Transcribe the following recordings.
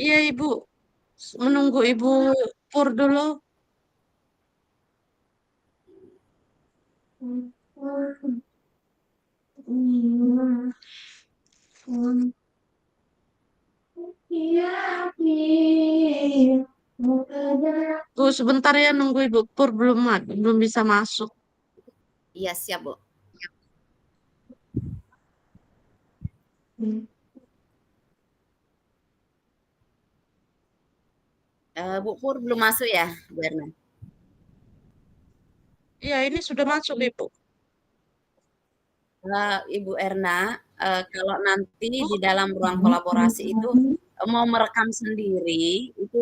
Iya, Ibu. Menunggu Ibu Pur dulu. Bu, sebentar ya nunggu Ibu Pur belum bisa masuk. Iya, siap, Bu. Bu Pur belum masuk ya, Bu Erna? Iya, ini sudah masuk Ibu. Ibu Erna, kalau nanti di dalam ruang kolaborasi itu mau merekam sendiri, itu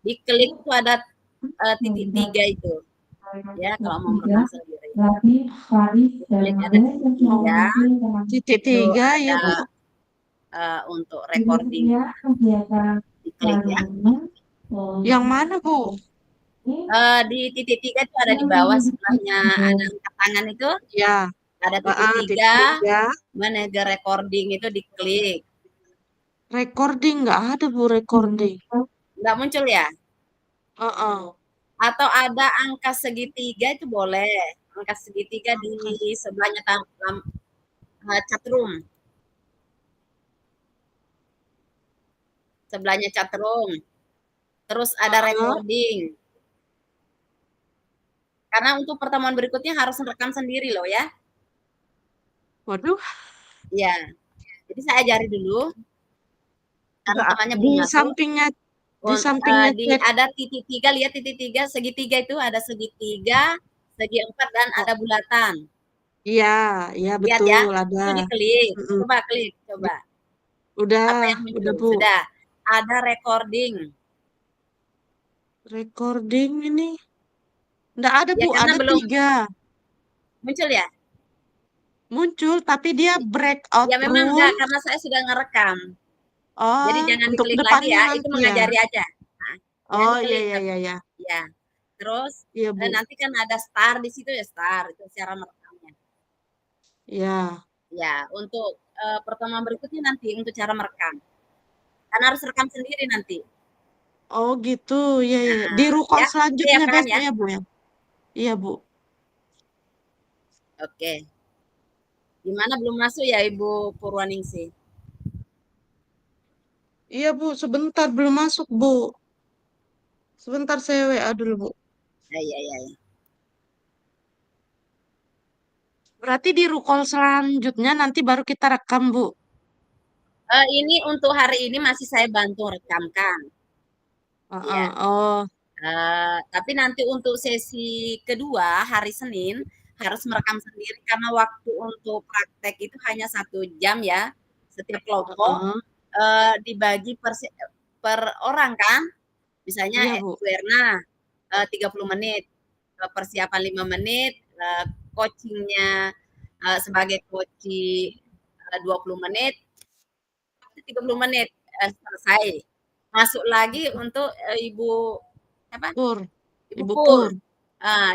diklik itu ada titik tiga itu, ya kalau mau merekam sendiri. Diklik ada titik tiga, Titik itu tiga ya ada Bu. untuk recording, diklik ya. Yang mana Bu? Di titik tiga itu ada di bawah sebelahnya ada angkat tangan itu, Ya, ada titik titik tiga, tiga. manajer recording itu diklik. Recording nggak ada Bu recording. Nggak muncul ya? Heeh. Atau ada angka segitiga itu boleh. Angka segitiga di sebelahnya chatroom. Sebelahnya chatroom. Terus ada Heeh. recording. Karena untuk pertemuan berikutnya harus rekam sendiri loh ya. Waduh, Iya. Jadi saya ajari dulu karena nggak temannya di belum masuk. sampingnya di sampingnya chat. Ada titik tiga, lihat titik tiga, segitiga itu ada segitiga, segi empat dan Oh, ada bulatan. iya, iya Lihat ya, betul ada. itu diklik. Mm-mm. Coba klik, coba. Apa yang Udah muncul? Bu. Sudah. Ada recording. Recording ini nggak ada Ya Bu, karena ada belum tiga. muncul ya. Muncul tapi dia breakout Ya memang room. enggak, karena saya sudah ngerekam. Jadi Oh, jangan untuk diklik lagi depannya ya, itu nanti ya. mengajari aja. Nah, jangan Oh iya diklik iya iya iya. ya. Terus Iya Bu. nanti kan ada star di situ ya, star itu cara merekamnya. Iya. Ya, untuk pertemuan berikutnya nanti untuk cara merekam. Karena harus rekam sendiri nanti. Oh gitu. Iya iya. Iya. Di Nah, rukun ya, oke ya selanjutnya paham besok ya. ya Bu ya. Iya Bu. Oke. Gimana belum masuk ya Ibu Purwaningsih? Iya Bu, sebentar belum masuk Bu. Sebentar saya WA dulu Bu. Ya, ya, ya, ya. Berarti di rukun selanjutnya nanti baru kita rekam Bu. Ini untuk hari ini masih saya bantu rekamkan. Heeh. Ya. Oh. Tapi nanti untuk sesi kedua hari Senin harus merekam sendiri karena waktu untuk praktek itu hanya 1 jam ya setiap kelompok, Heeh. dibagi per orang kan, misalnya Iya Bu. Bu Erna 30 menit, persiapan 5 menit, coachingnya sebagai coaching 20 menit, 30 menit selesai. Masuk lagi untuk Ibu apa Pur. Ibu Ibu Pur. Pur.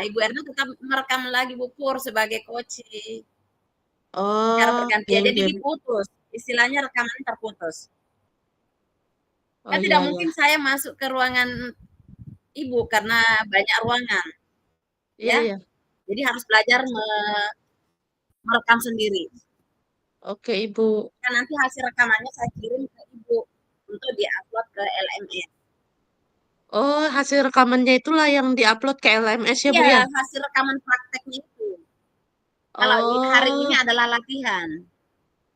Ibu Erna tetap merekam lagi Bu Pur sebagai coach secara Oh, bergantian. oke, Jadi oke. diputus, istilahnya rekaman terputus. Oh Kan tidak iya, iya. mungkin saya masuk ke ruangan Ibu karena banyak ruangan, Iya, ya. iya. Jadi harus belajar merekam sendiri. Oke, Ibu. Kan nanti hasil rekamannya saya kirim ke Ibu untuk diupload ke LMS. Oh, hasil rekamannya itulah yang diupload ke LMS ya, Bu Iya, ya? hasil rekaman prakteknya itu. Kalau hari ini Oh, adalah latihan.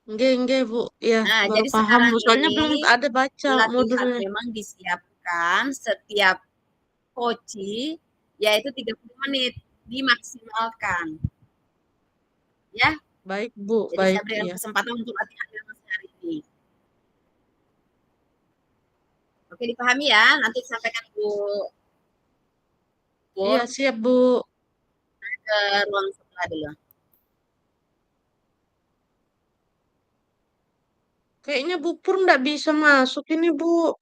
enggak, Bu. Ya, Nah, baru jadi paham, sekarang Bu. Soalnya belum ini ada baca latihan modulnya. memang disiapkan setiap koci yaitu 30 menit dimaksimalkan ya. Baik, Bu. Jadi saya Baik, berikan iya. kesempatan untuk latihan memang hari ini. Oke, dipahami ya. Nanti sampaikan Bu Iya, Pur siap, Bu. ke ruang sebelah dulu. Kayaknya Bu Pur nggak bisa masuk ini, Bu.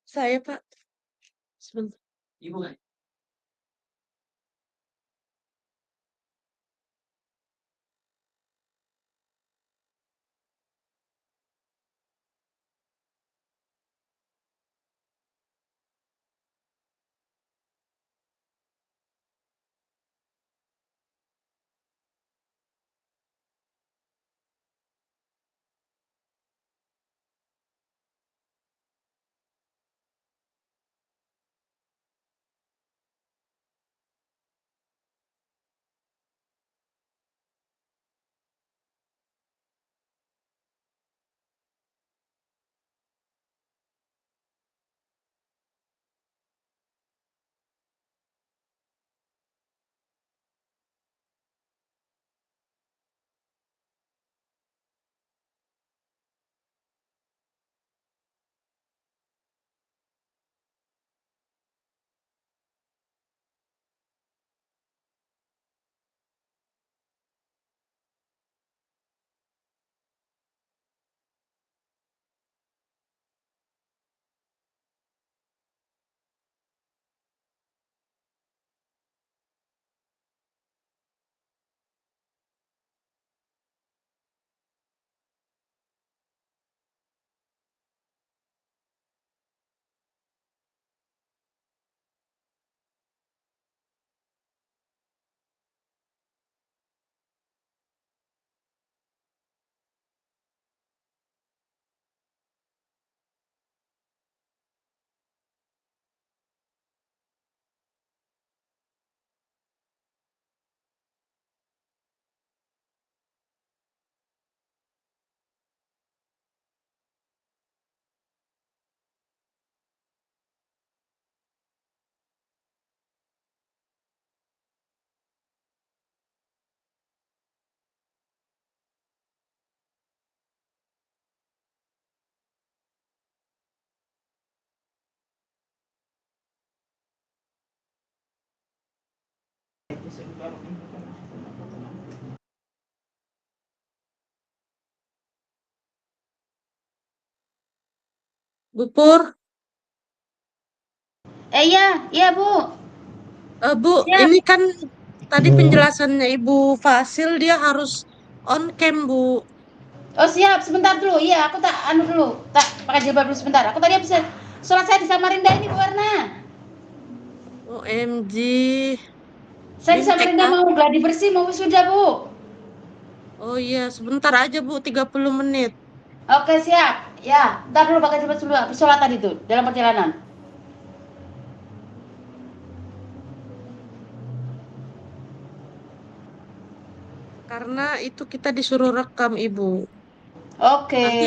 Saya, Pak. Sebentar. Bu Pur, Iya, iya Bu. Bu, Siap. ini kan tadi penjelasannya Ibu Fasil dia harus on cam, Bu. Oh siap, sebentar dulu. Iya, aku tak anu dulu, tak pakai jilbab dulu sebentar. Aku tadi habis sholat saya di Samarinda ini Bu Warna. OMG, Saya di Bimtek Samarinda ah. mau gladi bersih, mau wisuda Bu. Oh iya, sebentar aja Bu, 30 menit. Oke siap. Ya, ntar dulu pakai jilbab dulu. Habis sholat tadi tuh dalam perjalanan. Karena itu kita disuruh rekam, Ibu. Oke. Nanti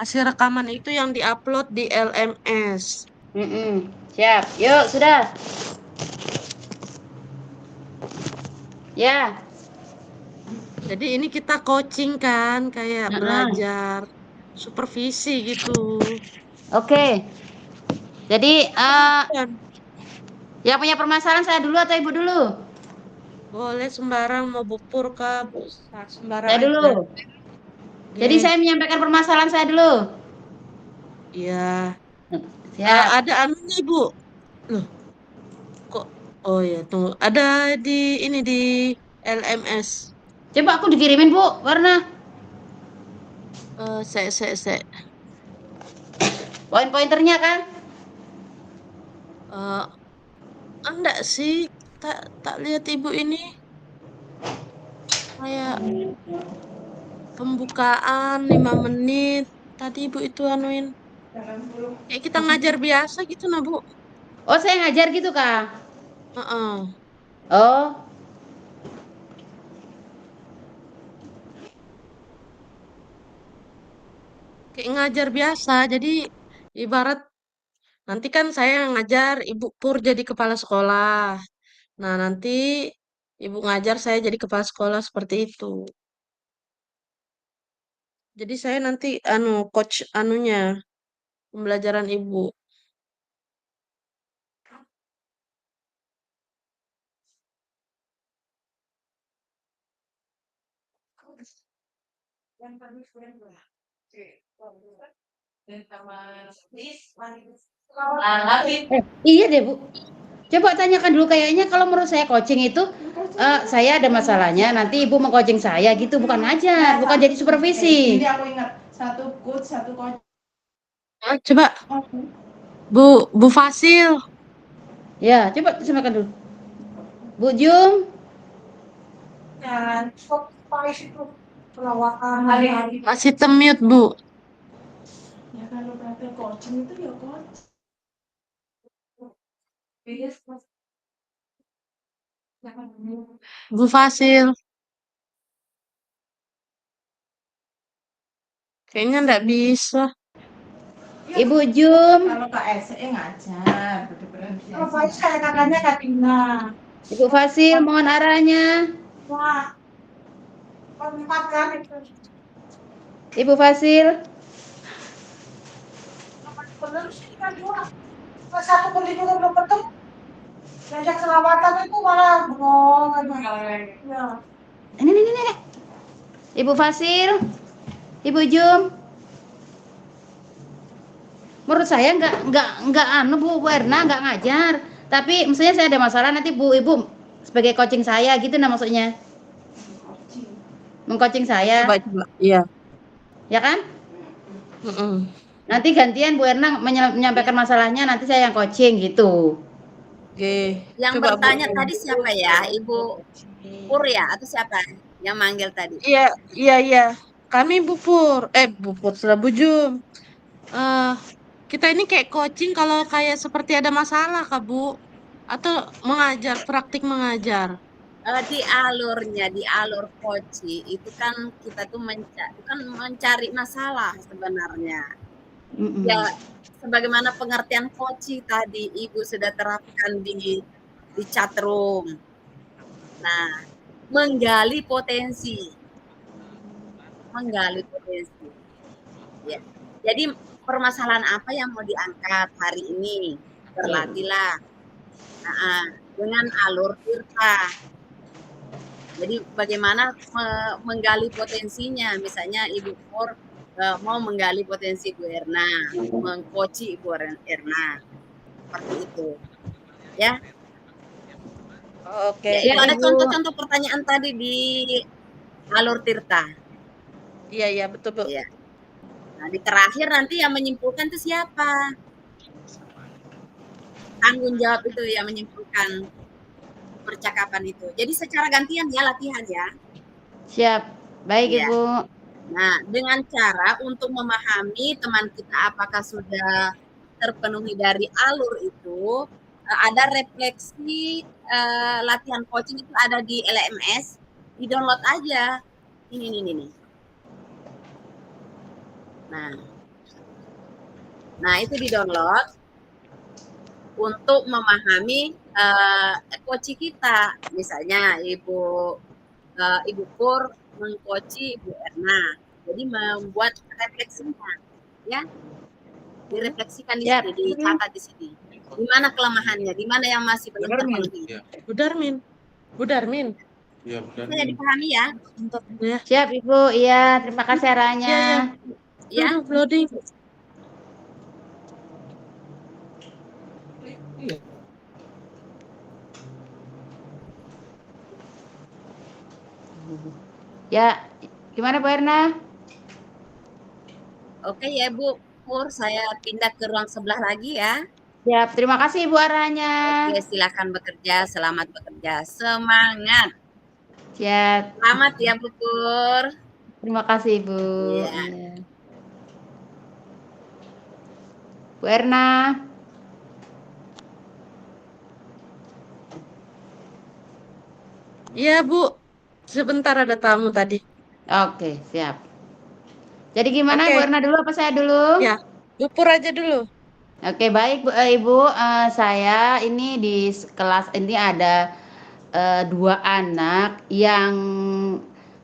hasil rekaman itu yang diupload di LMS. Siap. Yuk, sudah. Ya. Jadi ini kita coaching kan, kayak Heeh. belajar supervisi gitu. Oke. Jadi, Dan yang punya permasalahan saya dulu atau Ibu dulu? boleh sembarang mau bupur kah, sembarang Saya aja. dulu. Jadi Oke, saya menyampaikan permasalahan saya dulu. iya. Siap. Ada anunya, Bu. Loh, kok? Oh ya, tunggu. Ada di ini di LMS. Coba aku dikirimin, Bu, warna. Se. Poin-pointernya kan? Eh, enggak sih, tak tak lihat ibu ini kayak pembukaan 5 menit. Tadi ibu itu anuin, kayak kita ngajar biasa gitu nah bu. Oh, saya ngajar gitu, Kak. Heeh. Oh, Kayak ngajar biasa. Jadi ibarat nanti kan saya ngajar, ibu pur jadi kepala sekolah. Nah nanti ibu ngajar saya jadi kepala sekolah seperti itu. Jadi saya nanti coach anunya pembelajaran ibu. iya deh, Bu. Coba tanyakan dulu kayaknya kalau menurut saya coaching itu saya ada masalahnya, nanti Ibu mengcoaching saya gitu, bukan ngajar, bukan jadi supervisi. Jadi aku ingat satu coach, satu coach. Coba Bu Fasil. Ya, coba sampaikan dulu. Bu Jum, Dan pakai itu perawatan hari-hari. Masih temute, Bu. Ya kalau kata coaching itu ya coach. Yes, Mas. Bu Fasil. Kayaknya nggak bisa. Ibu Jum, Kalau KSE ngajar, bener-bener bisa. Kalau Faiz kadang-kadangnya Kak Tina. Ibu Fasil, mohon arahnya. Wah, empat kan itu. Ibu Fasil, Bener sih kan dua. Pas satu kulit juga belum ketemu. Diajak selawatan itu malah bengong aja. Ya. ini. Ibu Fasil, Ibu Jum. Menurut saya nggak anu Bu Erna nggak ngajar. Tapi misalnya saya ada masalah nanti Bu Ibu sebagai coaching saya gitu nah maksudnya. Mengcoaching saya, Coba. Iya. ya kan? Mm-mm. Nanti gantian Bu Erna menyampaikan masalahnya, nanti saya yang coaching gitu. Oke. Yang Coba, Bu. bertanya tadi siapa ya? Ibu Pur ya atau siapa yang manggil tadi? Iya, iya. Kami Bupur, sudah Bujum. Eh, kita ini kayak coaching kalau kayak seperti ada masalah, Kak, Bu. Atau praktik mengajar. Di alurnya, di alur koci itu kan kita tuh mencari masalah sebenarnya. Ya, sebagaimana pengertian koci tadi Ibu sudah terapkan di chat room. Nah, menggali potensi. Ya. Jadi permasalahan apa yang mau diangkat hari ini? Berlatihlah. Nah, dengan alur tirta. Jadi bagaimana menggali potensinya, misalnya Ibu Pur mau menggali potensi Bu Erna, mengcoach Ibu Erna, seperti itu. Ya, Oke, ya itu Siap, ada Ibu. contoh-contoh pertanyaan tadi di Alur Tirta. iya betul Bu. Ya. Nah, di terakhir nanti yang menyimpulkan itu siapa? Tanggung jawab itu yang menyimpulkan percakapan itu. Jadi secara gantian ya latihan ya. Siap. Baik, Ya. Ibu. Nah, dengan cara untuk memahami teman kita apakah sudah terpenuhi dari alur itu, ada refleksi latihan coaching itu ada di LMS, di-download aja. Ini. Nah, itu di-download untuk memahami coach kita. Misalnya Ibu Pur mengcoachi Ibu Erna. Jadi membuat refleksinya, ya. Direfleksikan di sini, dicatat di sini. Di mana kelemahannya, di mana yang masih belum terpenuhi. Bu Darmin. Bu Darmin. Iya, benar. Saya dipahami ya? Bentar dulu ya. Siap, Ibu. Iya, terima kasih arahnya. Iya. Ya. Loading. Ya, gimana Bu Erna? Oke ya Bu Pur, saya pindah ke ruang sebelah lagi ya. Siap, terima kasih Ibu arahnya. Oke, silakan bekerja, selamat bekerja, semangat. Siap. Selamat ya Bu Pur. Terima kasih Ibu. Iya. Iya. Bu Erna. Iya Bu. Sebentar ada tamu tadi. Oke, siap. Jadi gimana Oke. Bu Erna dulu apa saya dulu? Ya, Bu Pur aja dulu. Oke, baik Ibu. Saya ini di kelas ini ada 2 anak yang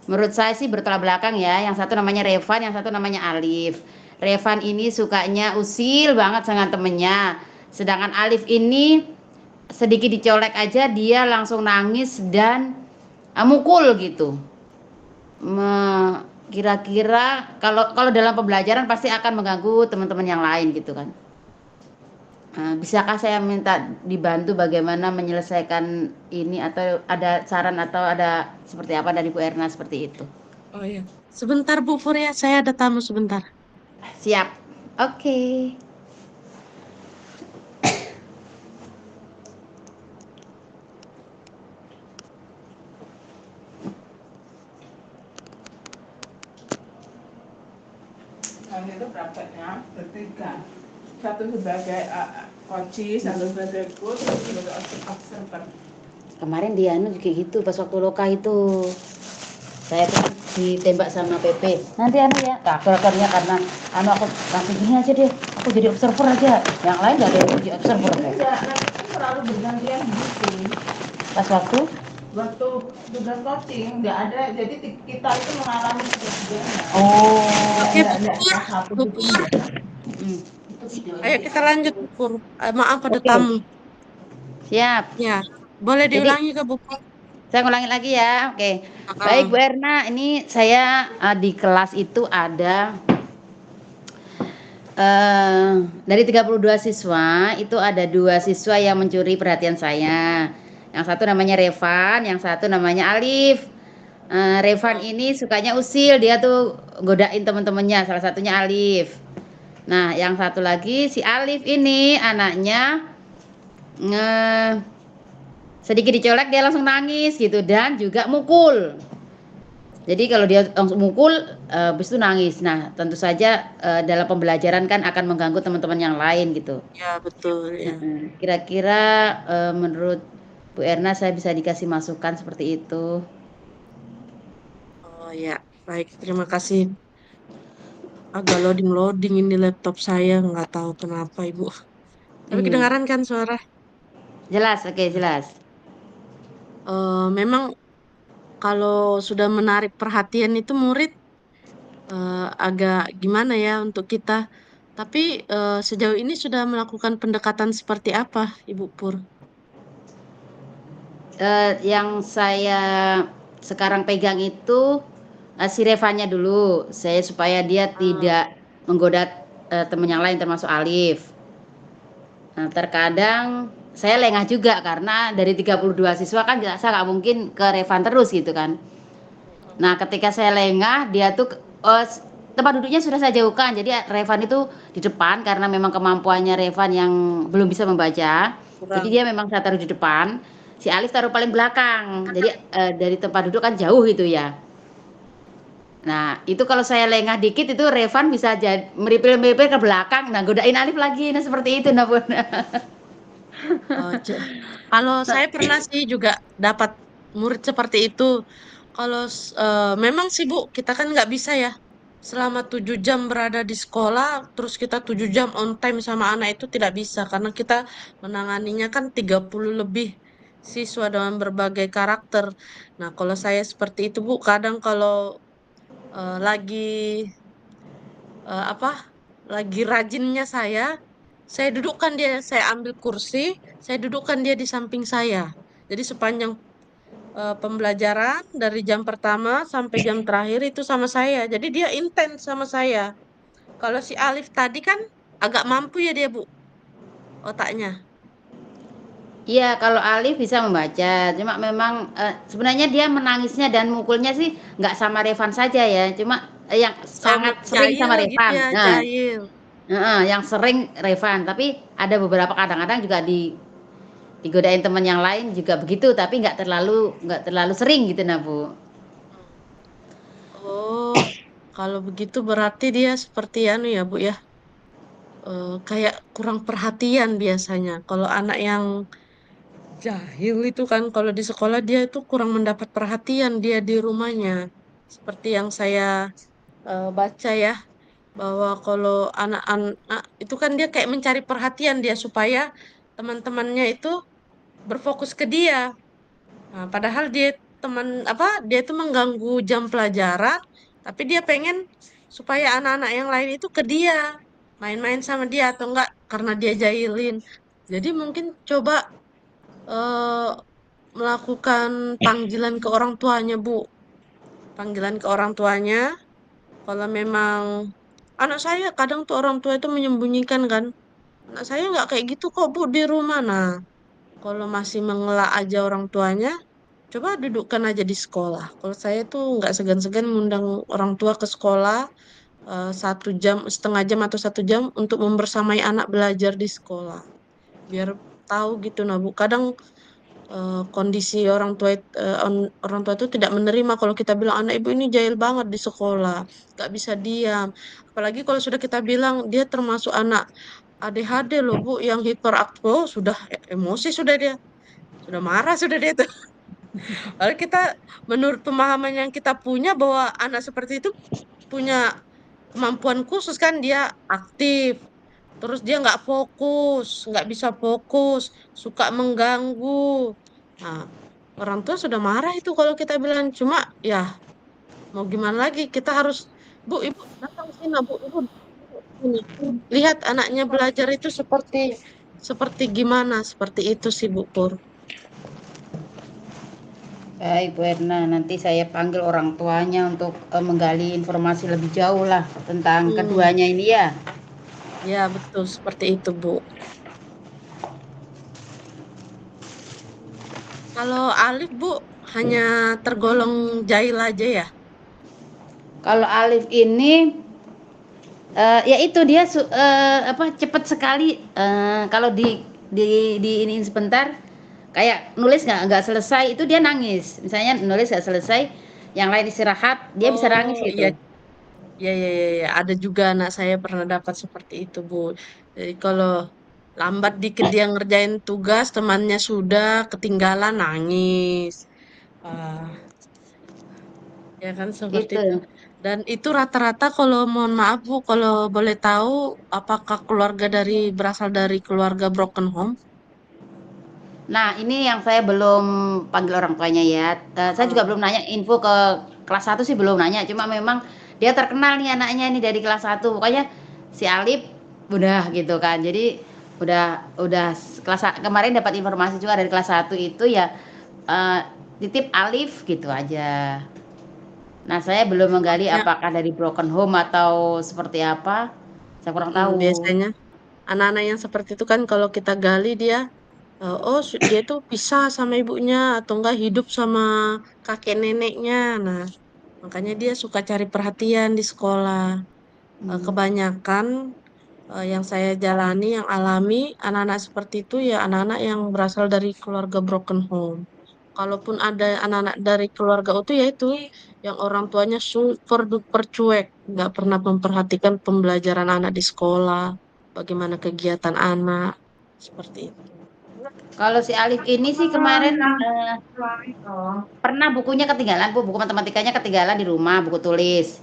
menurut saya sih bertolak belakang ya. Yang satu namanya Revan, yang satu namanya Alif. Revan ini sukanya usil banget dengan temennya. Sedangkan Alif ini sedikit dicolek aja dia langsung nangis dan mukul gitu. Kira-kira kalau dalam pembelajaran pasti akan mengganggu teman-teman yang lain gitu kan. Bisakah saya minta dibantu bagaimana menyelesaikan ini, atau ada saran atau ada seperti apa dari Bu Erna seperti itu? Oh iya. Sebentar Bu Pur ya, saya ada tamu sebentar. Siap. Oke. Kami itu prakteknya bertiga. Satu sebagai coach, satu sebagai coach, satu sebagai observer. Kemarin dia juga gitu pas waktu loka itu. Saya tuh ditembak sama PP. Nanti ya, akhirnya karena aku langsung gini aja deh. Aku jadi observer aja. Yang lain enggak ada yang jadi observer. Ya, nanti selalu bergantian gitu. Pas waktu tugas coaching nggak ada, jadi kita itu mengalami kejadiannya. oh. Oke, Bu Pur. Ayo kita lanjut Bu Pur. Maaf ada Oke. tamu. Siap. Ya, boleh Jadi- diulangi ke Bu Pur. Saya ngulangi lagi ya. Oke. Baik Bu Erna, ini saya di kelas itu ada dari 32 siswa, itu ada 2 siswa yang mencuri perhatian saya. Yang satu namanya Revan, yang satu namanya Alif. Revan ini sukanya usil, dia tuh godain teman-temannya, salah satunya Alif. Nah, yang satu lagi si Alif ini anaknya sedikit dicolek dia langsung nangis gitu, dan juga mukul. Jadi kalau dia langsung mukul habis itu nangis. Nah, tentu saja dalam pembelajaran kan akan mengganggu teman-teman yang lain gitu. Ya, betul ya. Kira-kira menurut Bu Erna saya bisa dikasih masukan seperti itu. Oh ya, baik, terima kasih. Agak loading ini laptop saya, nggak tahu kenapa Ibu. Tapi Iya. kedengaran kan suara? Jelas, oke, jelas. Memang kalau sudah menarik perhatian itu murid agak gimana ya untuk kita. Tapi sejauh ini sudah melakukan pendekatan seperti apa, Ibu Pur? Yang saya sekarang pegang itu si Revanya dulu, saya supaya dia tidak menggoda teman yang lain termasuk Alif. Nah, terkadang saya lengah juga karena dari 32 siswa kan saya nggak mungkin ke Revan terus gitu kan. Nah, ketika saya lengah, dia tuh tempat duduknya sudah saya jauhkan. Jadi Revan itu di depan karena memang kemampuannya Revan yang belum bisa membaca. Jadi kurang. dia memang saya taruh di depan. Si Alif taruh paling belakang. Jadi dari tempat duduk kan jauh gitu ya. Nah, itu kalau saya lengah dikit itu Revan bisa jadi meripil-meripil ke belakang. Nah, godain Alif lagi. Nah, seperti itu nah, Bun. Oh, kalau saya pernah sih juga dapat murid seperti itu. Kalau memang sih Bu, kita kan nggak bisa ya selama 7 jam berada di sekolah, terus kita 7 jam on time sama anak itu tidak bisa karena kita menanganinya kan 30 lebih siswa dengan berbagai karakter. Nah, kalau saya seperti itu Bu, kadang kalau lagi apa? Lagi rajinnya saya dudukkan dia, saya ambil kursi, saya dudukkan dia di samping saya. Jadi sepanjang pembelajaran dari jam pertama sampai jam terakhir itu sama saya. Jadi dia intens sama saya. Kalau si Alif tadi kan agak mampu ya dia, Bu, otaknya. Iya, kalau Alif bisa membaca. Cuma memang sebenarnya dia menangisnya dan mukulnya sih nggak sama Revan saja ya. Cuma yang Sama sangat sering jahil sama gitu Revan. ya, Nah, jahil. yang sering Revan. Tapi ada beberapa kadang-kadang juga digodain teman yang lain juga begitu. Tapi nggak terlalu sering gitu nah Bu. Oh, kalau begitu berarti dia seperti anu ya, Bu ya. Kayak kurang perhatian biasanya. Kalau anak yang jahil itu kan kalau di sekolah dia itu kurang mendapat perhatian dia di rumahnya. Seperti yang saya baca ya, bahwa kalau anak-anak itu kan dia kayak mencari perhatian dia supaya teman-temannya itu berfokus ke dia. Nah, padahal dia itu mengganggu jam pelajaran, tapi dia pengen supaya anak-anak yang lain itu ke dia, main-main sama dia atau enggak karena dia jahilin. Jadi mungkin coba eh, melakukan panggilan ke orang tuanya, Bu. Panggilan ke orang tuanya, kalau memang anak saya kadang tuh orang tua itu menyembunyikan kan. Anak saya nggak kayak gitu kok, Bu, di rumah. Nah, kalau masih mengelak aja orang tuanya, coba dudukkan aja di sekolah. Kalau saya tuh nggak segan-segan mengundang orang tua ke sekolah 1 jam, setengah jam atau 1 jam untuk membersamai anak belajar di sekolah. Biar tahu gitu, nah, Bu. Kadang kondisi orang tua itu tidak menerima kalau kita bilang anak ibu ini jahil banget di sekolah, nggak bisa diam. Apalagi kalau sudah kita bilang dia termasuk anak ADHD loh Bu, yang hiperaktif, oh, sudah emosi sudah dia, sudah marah sudah dia tuh. Kalau kita menurut pemahaman yang kita punya bahwa anak seperti itu punya kemampuan khusus kan dia aktif, terus dia nggak bisa fokus, suka mengganggu. Nah, orang tua sudah marah itu kalau kita bilang cuma ya mau gimana lagi kita harus Bu, Ibu datang sini, Bu, Ibu sini. Lihat anaknya belajar itu seperti seperti gimana, seperti itu sih Bu Pur. Baik, Bu Erna, nanti saya panggil orang tuanya untuk menggali informasi lebih jauh lah tentang Hmm, keduanya ini ya. ya betul seperti itu Bu. Kalau Alif Bu hanya tergolong jahil aja ya. Kalau Alif ini ya itu dia cepat sekali kalau di ini sebentar kayak nulis nggak selesai itu dia nangis. Misalnya nulis nggak selesai, yang lain istirahat, dia bisa nangis Oh iya, gitu. iya, iya, iya, iya. Ada juga anak saya pernah dapat seperti itu, Bu. Jadi kalau lambat dikit dia ngerjain tugas, temannya sudah ketinggalan nangis. Ah, ya kan seperti itu. Itu. Dan itu rata-rata kalau mohon maaf Bu, kalau boleh tahu, apakah keluarga berasal dari keluarga broken home? Nah, ini yang saya belum panggil orang tuanya ya. Saya juga Ah, belum nanya info ke kelas 1 sih belum nanya. Cuma memang dia terkenal nih anaknya ini dari kelas 1. Pokoknya si Alif udah gitu kan. Jadi udah kemarin dapat informasi juga dari kelas 1 itu ya, eh, titip Alif gitu aja. Nah, saya belum menggali Ya, apakah dari broken home atau seperti apa. Saya kurang tahu. biasanya anak-anak yang seperti itu kan kalau kita gali dia, dia tuh pisah sama ibunya atau enggak hidup sama kakek neneknya. Nah, makanya dia suka cari perhatian di sekolah. Hmm. Kebanyakan yang saya jalani, yang alami, anak-anak seperti itu ya anak-anak yang berasal dari keluarga broken home. Kalaupun ada anak-anak dari keluarga utuh ya itu yang orang tuanya super duper cuek, nggak pernah memperhatikan pembelajaran anak di sekolah, bagaimana kegiatan anak, seperti itu. Kalau si Alif ini sih kemarin pernah bukunya ketinggalan, Bu. Buku matematikanya ketinggalan di rumah, buku tulis.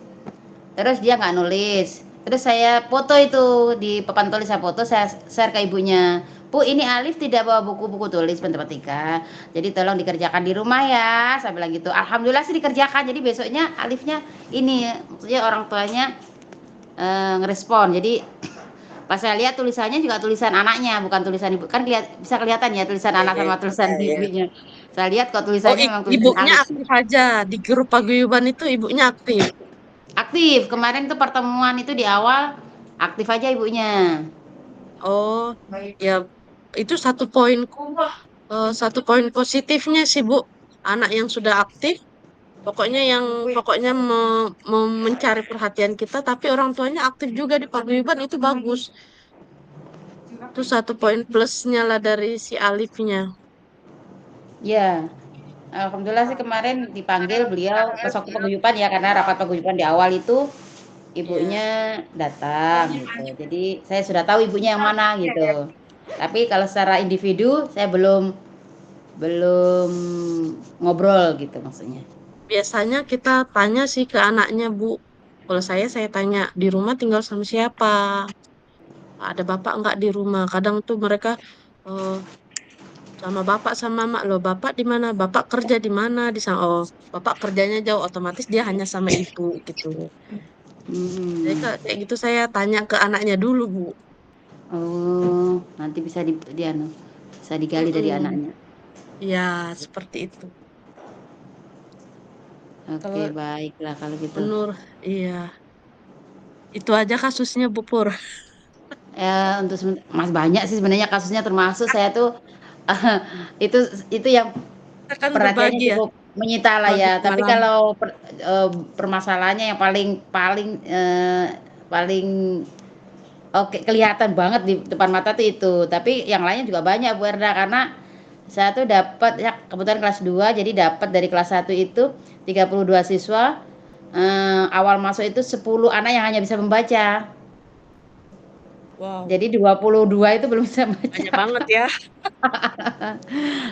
Terus dia nggak nulis. Terus saya foto itu di papan tulis, saya foto, saya share ke ibunya. Bu, ini Alif tidak bawa buku-buku tulis matematika. Jadi tolong dikerjakan di rumah ya. Saya bilang gitu. Alhamdulillah sih dikerjakan. Jadi besoknya Alifnya ini, maksudnya orang tuanya ngerespon. Jadi pas saya lihat tulisannya juga tulisan anaknya, bukan tulisan ibu. Kan bisa kelihatan ya tulisan anak sama tulisan Ya, ya. ibunya. Saya lihat kok Oh, tulisannya memang tulisan ibunya Alif. aktif aja di grup paguyuban itu, ibunya aktif. Aktif. Kemarin tuh pertemuan itu di awal aktif aja ibunya. Oh, ya itu satu poin positifnya sih Bu. Anak yang sudah aktif, pokoknya mencari perhatian kita, tapi orang tuanya aktif juga di paguyuban itu bagus. Itu satu poin plusnya lah dari si Alifnya. Ya, alhamdulillah sih kemarin dipanggil beliau pas waktu paguyuban ya karena rapat paguyuban di awal itu Ya, ibunya datang gitu. Jadi saya sudah tahu ibunya yang mana gitu. Tapi kalau secara individu saya belum belum ngobrol gitu maksudnya. biasanya kita tanya sih ke anaknya Bu. Kalau saya tanya di rumah tinggal sama siapa? Ada bapak nggak di rumah? Kadang tuh mereka eh, sama bapak sama mak loh. Bapak di mana? Bapak kerja di mana? Di sana. Oh, bapak kerjanya jauh, otomatis dia hanya sama ibu gitu. Jadi Hmm. kayak gitu saya tanya ke anaknya dulu Bu. Oh, nanti bisa anu, bisa digali dari Mm-mm. anaknya. Ya, seperti itu. Oke, Kalau baiklah kalau gitu. menurut, iya, itu aja kasusnya Bu Pur. Ya, untuk Mas banyak sih sebenarnya kasusnya termasuk saya tuh itu itu yang Kita kan perhatiannya berbagi ya, cukup menyita lah bagi ya. Tapi pengalaman. kalau permasalahannya yang paling paling paling oke kelihatan banget di depan mata tuh itu. Tapi yang lainnya juga banyak Bu Erda karena saya tuh dapat ya kebetulan kelas 2 jadi dapat dari kelas 1 itu 32 siswa awal masuk itu 10 anak yang hanya bisa membaca. Wow, Jadi 22 itu belum bisa banyak baca. banget ya.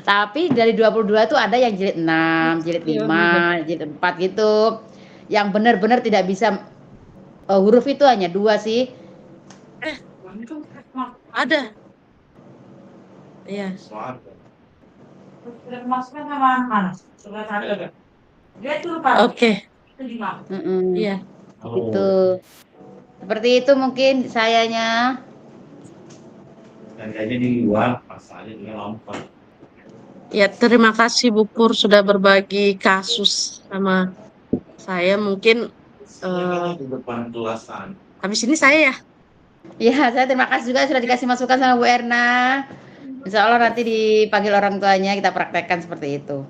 Tapi dari 22 itu ada yang jilid 6, jilid Iya, 5, jilid 4 gitu. Yang benar-benar tidak bisa huruf itu hanya 2 sih. Eh, ada. Iya. Masuknya sama mana? Sudah ada. Dia itu lupa. Oke, Itu di mana? Mm-mm. iya. Gitu. Seperti itu mungkin sayanya. Dan aja di luar pasalnya juga lompat. Ya, terima kasih Bu Pur sudah berbagi kasus sama saya. Mungkin Di depan kelasan. habis ini saya ya. Ya, saya terima kasih juga sudah dikasih masukan sama Bu Erna. Insya Allah nanti dipanggil orang tuanya kita praktekkan seperti itu.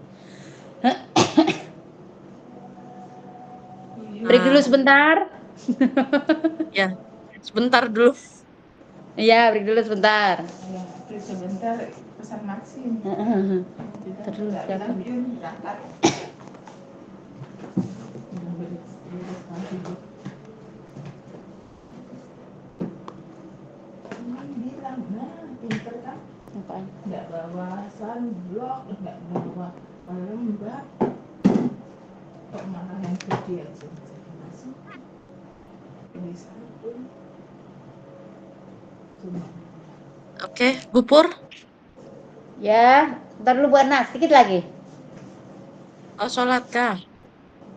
Break dulu Nah, sebentar. ya, sebentar dulu. Iya, break dulu sebentar. Ya, itu sebentar pesan Maxim. Terus siapa? Berangkat. Bilang, nah, pinter kan? Apaan? Nggak bawa sunblock, nggak bawa pelembab. Kok malah yang gede aja bisa masuk? Ini sabun. Cuma Oke, Bu Pur. Ya, ntar dulu Bu Erna, sedikit lagi. Oh, sholat kah?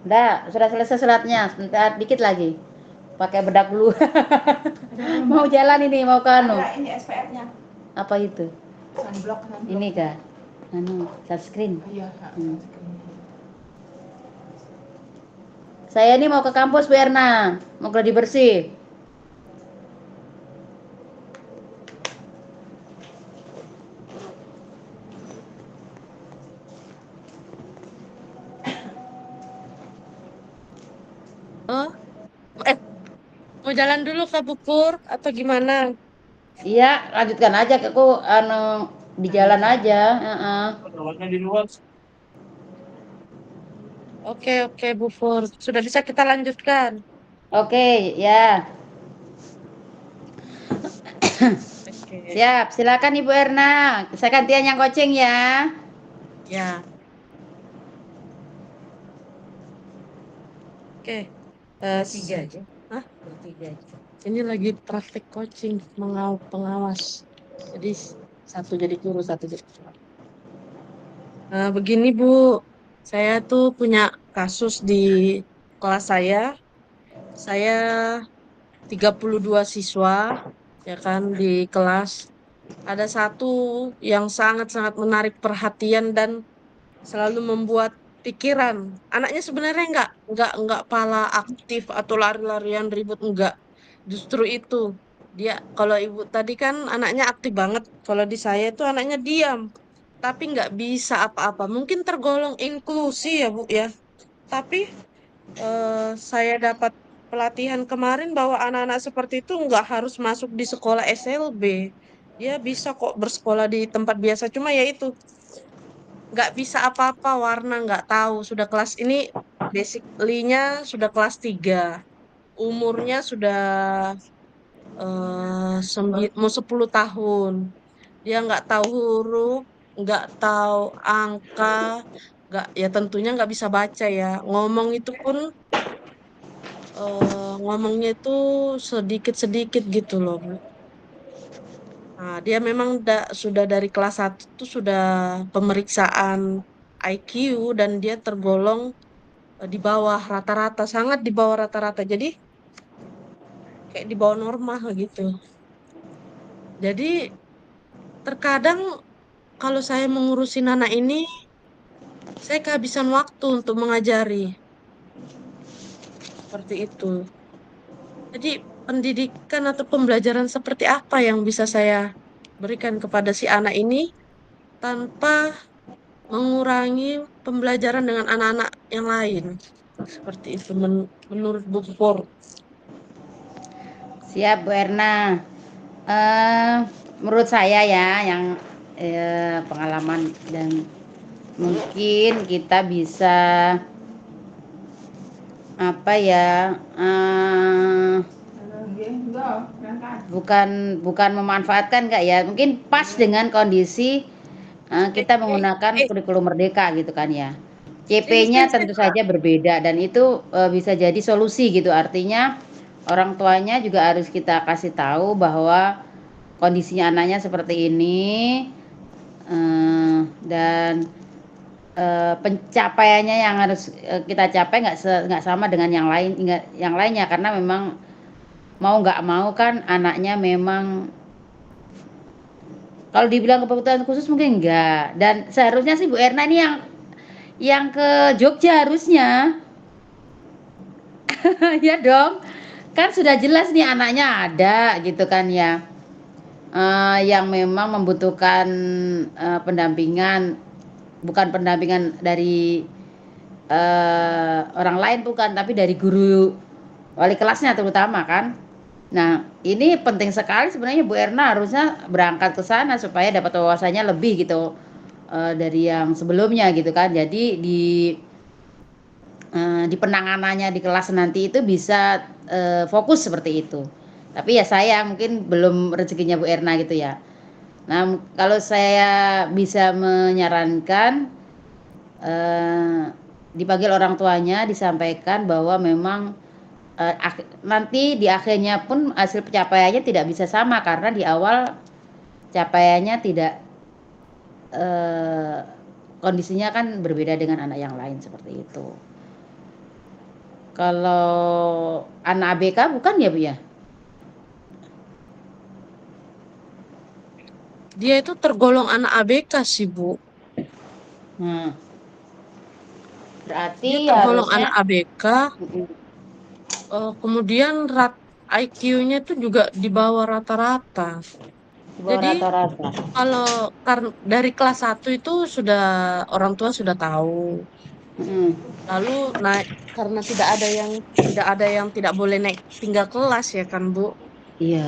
Udah, sudah selesai sholatnya. Sebentar, dikit lagi. Pakai bedak dulu. Mau jalan ini, mau ke anu. ada ini SPF-nya. Apa itu? Sunblock. Ini kah? touchscreen. Iya, Kak. Hmm. Saya ini mau ke kampus Bu Erna, mau gladi bersih. Oh, mau jalan dulu ke Bupur atau gimana? Iya, lanjutkan aja aku di jalan aja. Lawannya di luar. Oke, Bupur. Sudah bisa kita lanjutkan. Oke, ya. Oke, Siap, silakan Ibu Erna. Saya gantian yang coaching ya. ya. Oke. Tiga aja. Hah? Tiga aja. Ini lagi praktik coaching pengawas. Jadi satu jadi guru, satu jadi pengawas. Begini Bu, saya tuh punya kasus di kelas saya. Saya 32 siswa, ya kan, di kelas. Ada satu yang sangat-sangat menarik perhatian dan selalu membuat pikiran. Anaknya sebenarnya nggak pala aktif atau lari-larian ribut, enggak. Justru itu. Dia, kalau ibu tadi kan anaknya aktif banget. Kalau di saya itu anaknya diam. Tapi nggak bisa apa-apa. Mungkin tergolong inklusi ya Bu ya. Tapi saya dapat pelatihan kemarin bahwa anak-anak seperti itu nggak harus masuk di sekolah SLB. Dia bisa kok bersekolah di tempat biasa. Cuma ya itu, nggak bisa apa-apa, warna nggak tahu. Sudah kelas ini, basically-nya sudah kelas 3. Umurnya sudah mau 10 tahun. Dia nggak tahu huruf, nggak tahu angka, nggak, ya tentunya nggak bisa baca ya. Ngomong itu pun ngomongnya itu sedikit-sedikit gitu loh, Bu. Nah, dia memang sudah dari kelas 1 tuh sudah pemeriksaan IQ dan dia tergolong di bawah rata-rata, sangat di bawah rata-rata. Jadi kayak di bawah normal gitu. Jadi terkadang kalau saya mengurusin anak ini, saya kehabisan waktu untuk mengajari. Seperti itu. Jadi pendidikan atau pembelajaran seperti apa yang bisa saya berikan kepada si anak ini tanpa mengurangi pembelajaran dengan anak-anak yang lain. Seperti itu menurut Bu Por. Siap Bu Erna. Eh, menurut saya ya yang pengalaman dan mungkin kita bisa apa ya Enggak, berangkat. bukan memanfaatkan Kak ya, mungkin pas dengan kondisi kita menggunakan Eh, kurikulum merdeka gitu kan ya. ini CP-nya tentu sensei, saja berbeda dan itu bisa jadi solusi gitu. Artinya orang tuanya juga harus kita kasih tahu bahwa kondisinya anaknya seperti ini dan pencapaiannya yang harus kita capai nggak sama dengan yang lainnya karena memang mau nggak mau kan anaknya memang kalau dibilang kebutuhan khusus mungkin enggak dan seharusnya sih Bu Erna ini yang ke Jogja harusnya ya dong kan sudah jelas nih anaknya ada gitu kan ya yang memang membutuhkan pendampingan bukan pendampingan dari orang lain bukan tapi dari guru wali kelasnya terutama kan. Nah, ini penting sekali sebenarnya Bu Erna harusnya berangkat ke sana supaya dapat wawasannya lebih gitu dari yang sebelumnya gitu kan. Jadi di penanganannya di kelas nanti itu bisa fokus seperti itu. Tapi ya saya mungkin belum rezekinya Bu Erna gitu ya. Nah, kalau saya bisa menyarankan dipanggil orang tuanya disampaikan bahwa memang nanti di akhirnya pun hasil pencapaiannya tidak bisa sama karena di awal capaiannya tidak kondisinya kan berbeda dengan anak yang lain seperti itu. Kalau anak ABK bukan ya Bu ya? dia itu tergolong anak ABK sih Bu. Nah, Dia berarti tergolong harusnya anak ABK, mm, kemudian IQ-nya itu juga di bawah rata-rata. di bawah Jadi rata-rata. kalau dari kelas 1 itu sudah orang tua sudah tahu. Mm, Lalu naik karena tidak ada yang tidak boleh naik tinggal kelas ya kan, Bu. iya.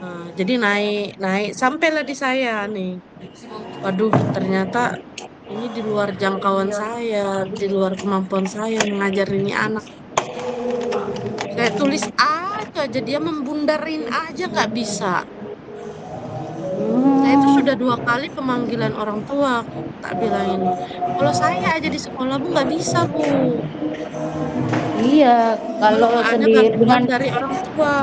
Nah, jadi naik naik sampailah di saya nih. Waduh, ternyata ini di luar jangkauan saya, di luar kemampuan saya mengajar ini anak. Saya tulis aja, dia membundarin aja nggak bisa. Saya itu Hmm, sudah 2 kali pemanggilan orang tua. Tak bilang ini. Kalau saya aja di sekolah Bu nggak bisa Bu. iya, Kalau kalau nggak ada sendiri bantuan dengan dari orang tua.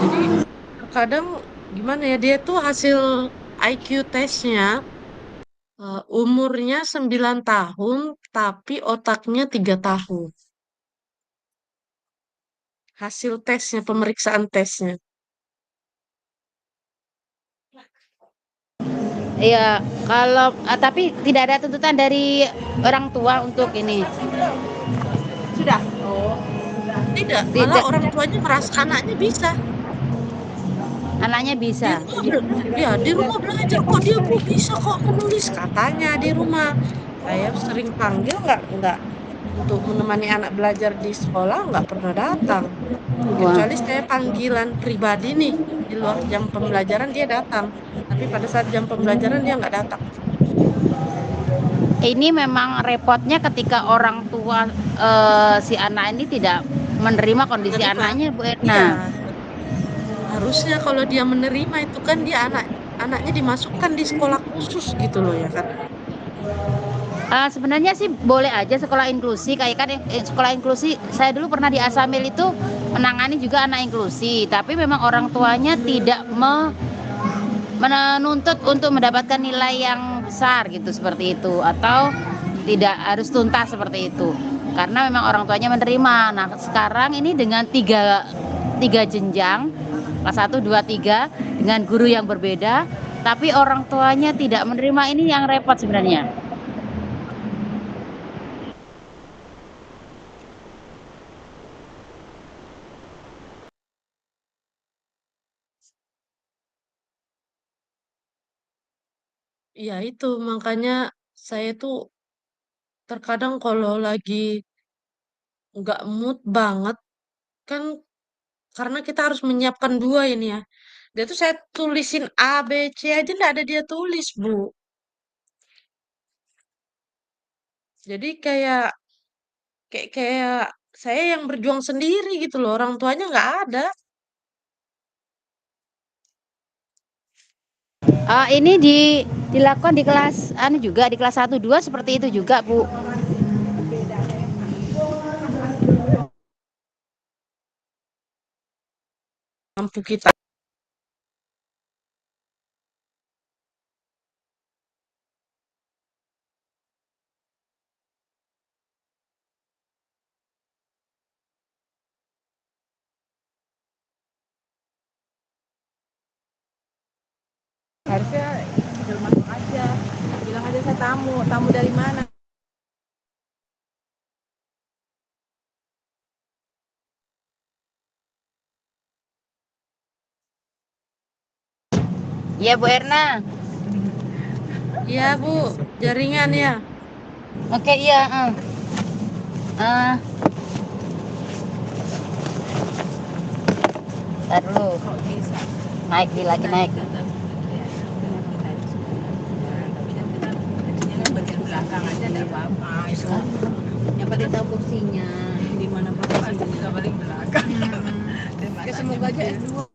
Jadi terkadang gimana ya dia tuh hasil IQ tesnya umurnya 9 tahun tapi otaknya 3 tahun. Hasil tesnya, pemeriksaan tesnya. iya, kalau tapi tidak ada tuntutan dari orang tua untuk ini. Sudah. Oh, sudah. Tidak, malah Tidak, orang tuanya merasa anaknya bisa. anaknya Di bisa. rumah ya di rumah belajar kok dia Bu bisa kok menulis katanya di rumah. Saya sering panggil nggak untuk menemani anak belajar di sekolah nggak pernah datang. Wah, Kecuali saya panggilan pribadi nih di luar jam pembelajaran dia datang. Tapi pada saat jam pembelajaran dia nggak datang. ini memang repotnya ketika orang tua si anak ini tidak menerima kondisi Menerima. anaknya, Bu Iya, Erna. harusnya kalau dia menerima itu kan dia anaknya dimasukkan di sekolah khusus gitu loh ya kan. Sebenarnya sih boleh aja sekolah inklusi, kayak kan sekolah inklusi saya dulu pernah di Asamil itu menangani juga anak inklusi, tapi memang orang tuanya tidak menuntut untuk mendapatkan nilai yang besar gitu seperti itu, atau tidak harus tuntas seperti itu, karena memang orang tuanya menerima. Nah sekarang ini dengan tiga jenjang kelas 1, 2, 3 dengan guru yang berbeda, tapi orang tuanya tidak menerima, ini yang repot sebenarnya. Iya itu makanya saya tuh terkadang kalau lagi nggak mood banget kan karena kita harus menyiapkan dua ini ya. Dia tuh saya tulisin A, B, C aja nggak ada dia tulis, Bu. Jadi kayak saya yang berjuang sendiri gitu loh. Orang tuanya nggak ada. Ini dilakukan di kelas juga di kelas 1 2 seperti itu juga, Bu. Mampu kita. Harusnya sudah masuk aja. Bilang aja saya tamu. Tamu dari mana? Iya, Bu Erna. Iya, Bu. Jaringan ya. Oke, iya, Ntar dulu. Naik lagi naik. Bagian belakang aja enggak apa-apa itu. Yang paling tahu kursinya. Di mana posisi juga paling belakang. Semoga aja S2.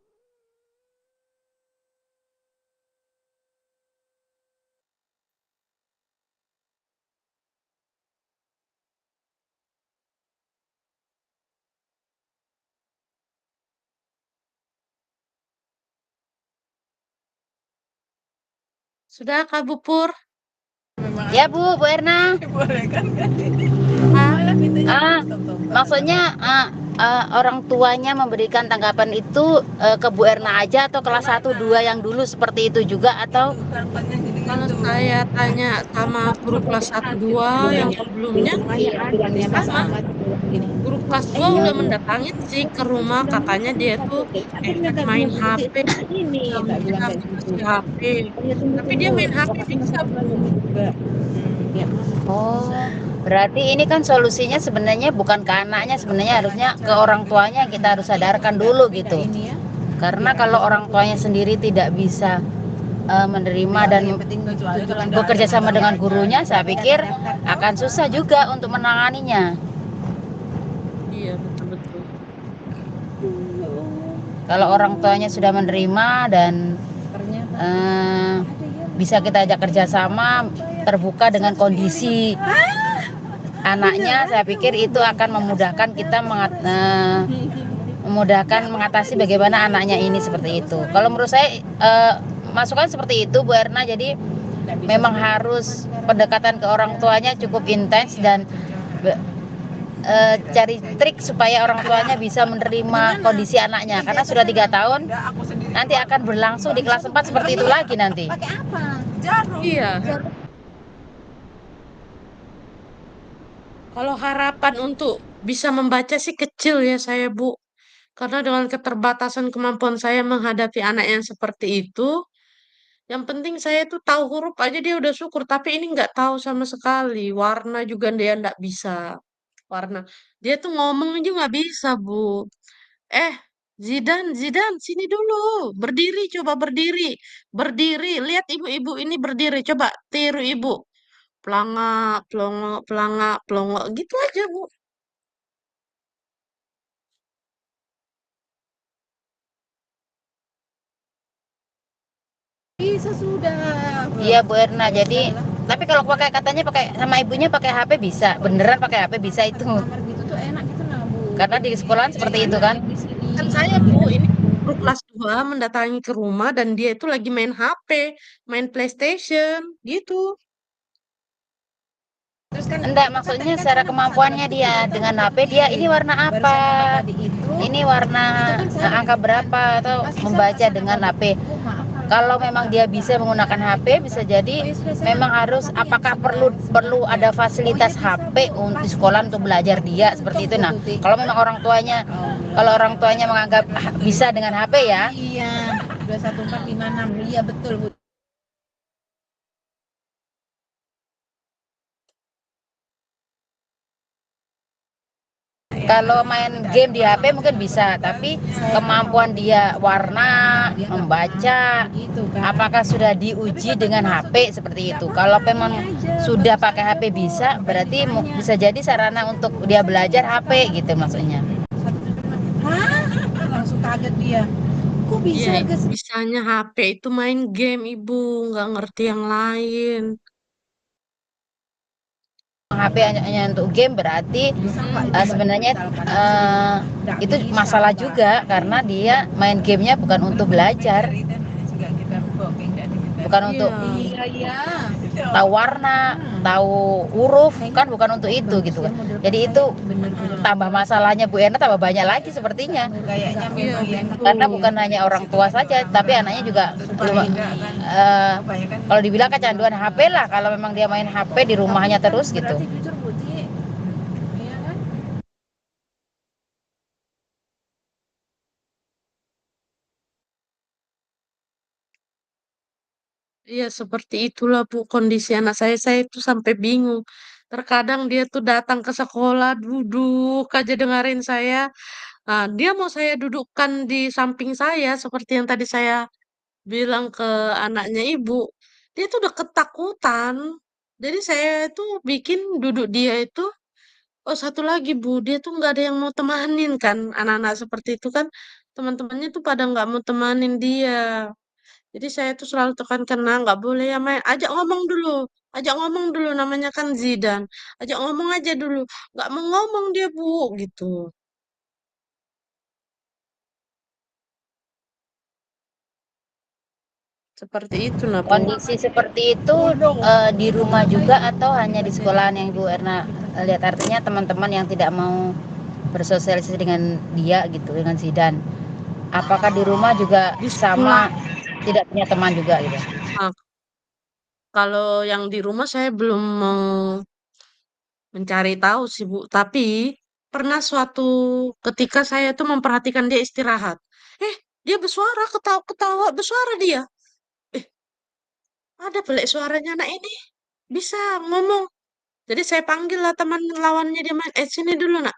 Sudah, Kak Bu Pur? Ya, Bu Erna. Boleh kan? Ah, Malah mintanya Maksudnya orang tuanya memberikan tanggapan itu ke Bu Erna aja atau kelas 1, 2 yang dulu seperti itu juga atau Kalau saya tanya sama guru kelas 1 2 yang sebelumnya sama. Guru kelas 2 udah mendatangin sih ke rumah, katanya dia tuh efek main HP, jamnya harus kasih HP. Tapi dia main HP bisa, Bu. Oh, berarti ini kan solusinya sebenarnya bukan ke anaknya, sebenarnya harusnya ke orang tuanya kita harus sadarkan dulu gitu. Karena kalau orang tuanya sendiri tidak bisa menerima dan bekerja sama dengan gurunya, saya pikir akan susah juga untuk menanganinya. Iya, betul-betul. Kalau orang tuanya sudah menerima dan bisa kita ajak kerjasama, terbuka dengan kondisi anaknya, saya pikir itu akan memudahkan kita memudahkan mengatasi bagaimana anaknya ini seperti itu. Kalau menurut saya masukan seperti itu Bu Erna, jadi memang harus pendekatan ke orang tuanya cukup intens dan cari trik supaya orang tuanya bisa menerima kondisi anaknya, karena sudah 3 tahun nanti akan berlangsung di kelas 4 seperti itu lagi nanti. Iya. Kalau harapan untuk bisa membaca sih kecil ya saya, Bu. Karena dengan keterbatasan kemampuan saya menghadapi anak yang seperti itu, yang penting saya tuh tahu huruf aja dia udah syukur. Tapi ini nggak tahu sama sekali. Warna juga dia nggak bisa. Warna. Dia tuh ngomong aja nggak bisa, Bu. Eh, Zidan, Zidan, sini dulu. Berdiri, coba berdiri. Berdiri. Lihat ibu-ibu ini berdiri. Coba tiru ibu. Pelanga, pelongo, pelanga, pelongo. Gitu aja, Bu. Bisa sudah. Iya Bu Erna, jadi tapi kalau pakai katanya pakai sama ibunya pakai HP bisa, beneran pakai HP bisa itu. Kamar gitu tuh enak gitu nah, Bu. Karena di sekolahan seperti itu kan. Di sini. Kan saya, Bu, ini guru kelas 2 mendatangi ke rumah dan dia itu lagi main HP, main PlayStation, gitu. Terus kan Enggak, maksudnya secara kemampuannya dia dengan HP dia ini warna apa? Ini warna angka berapa atau membaca dengan HP. Kalau memang dia bisa menggunakan HP, bisa jadi memang harus apakah perlu ada fasilitas HP untuk sekolah untuk belajar dia seperti itu. Nah, kalau memang kalau orang tuanya menganggap bisa dengan HP ya. Iya, 21456. Iya betul, Bu. Kalau main game di HP mungkin bisa, tapi kemampuan dia warna, membaca, apakah sudah diuji dengan HP seperti itu. Kalau memang sudah pakai HP bisa, berarti bisa jadi sarana untuk dia belajar HP gitu maksudnya. Hah? Langsung kaget dia. Kok bisa, Iya, guys? bisanya HP itu main game, Ibu, nggak ngerti yang lain. HP hanya untuk game berarti sebenarnya itu masalah juga karena dia main gamenya bukan untuk belajar, bukan untuk tahu warna, tahu huruf, kan bukan untuk itu gitu kan. Jadi itu tambah masalahnya Bu Erna, tambah banyak lagi sepertinya. Karena bukan hanya orang tua saja, tapi anaknya juga kalau dibilang kecanduan HP lah kalau memang dia main HP di rumahnya terus gitu. Iya, seperti itulah, Bu, kondisi anak saya. Saya itu sampai bingung. Terkadang dia tuh datang ke sekolah, duduk aja dengerin saya. Nah, dia mau saya dudukkan di samping saya, seperti yang tadi saya bilang ke anaknya ibu. Dia tuh udah ketakutan. Jadi saya itu bikin duduk dia itu. Oh, satu lagi, Bu, dia tuh nggak ada yang mau temanin kan. Anak-anak seperti itu kan, teman-temannya tuh pada nggak mau temanin dia. Jadi saya tuh selalu tekankan, nah nggak boleh ya main. Ajak ngomong dulu. Ajak ngomong dulu, namanya kan Zidan. Ajak ngomong aja dulu. Nggak mau ngomong dia, Bu, gitu. Seperti itu nah, Bu. Kondisi seperti itu di rumah juga atau hanya di sekolahan yang Bu Erna lihat, artinya teman-teman yang tidak mau bersosialisasi dengan dia gitu, dengan Zidan. Apakah di rumah juga Di sama, sekolah. tidak punya teman juga gitu? Nah, kalau yang di rumah saya belum mencari tahu sih, Bu. Tapi pernah suatu ketika saya tuh memperhatikan dia istirahat. Dia bersuara, ketawa-ketawa, bersuara dia. Eh, ada pelik suaranya anak ini. Bisa ngomong. Jadi saya panggil lah teman lawannya dia main. Sini dulu nak.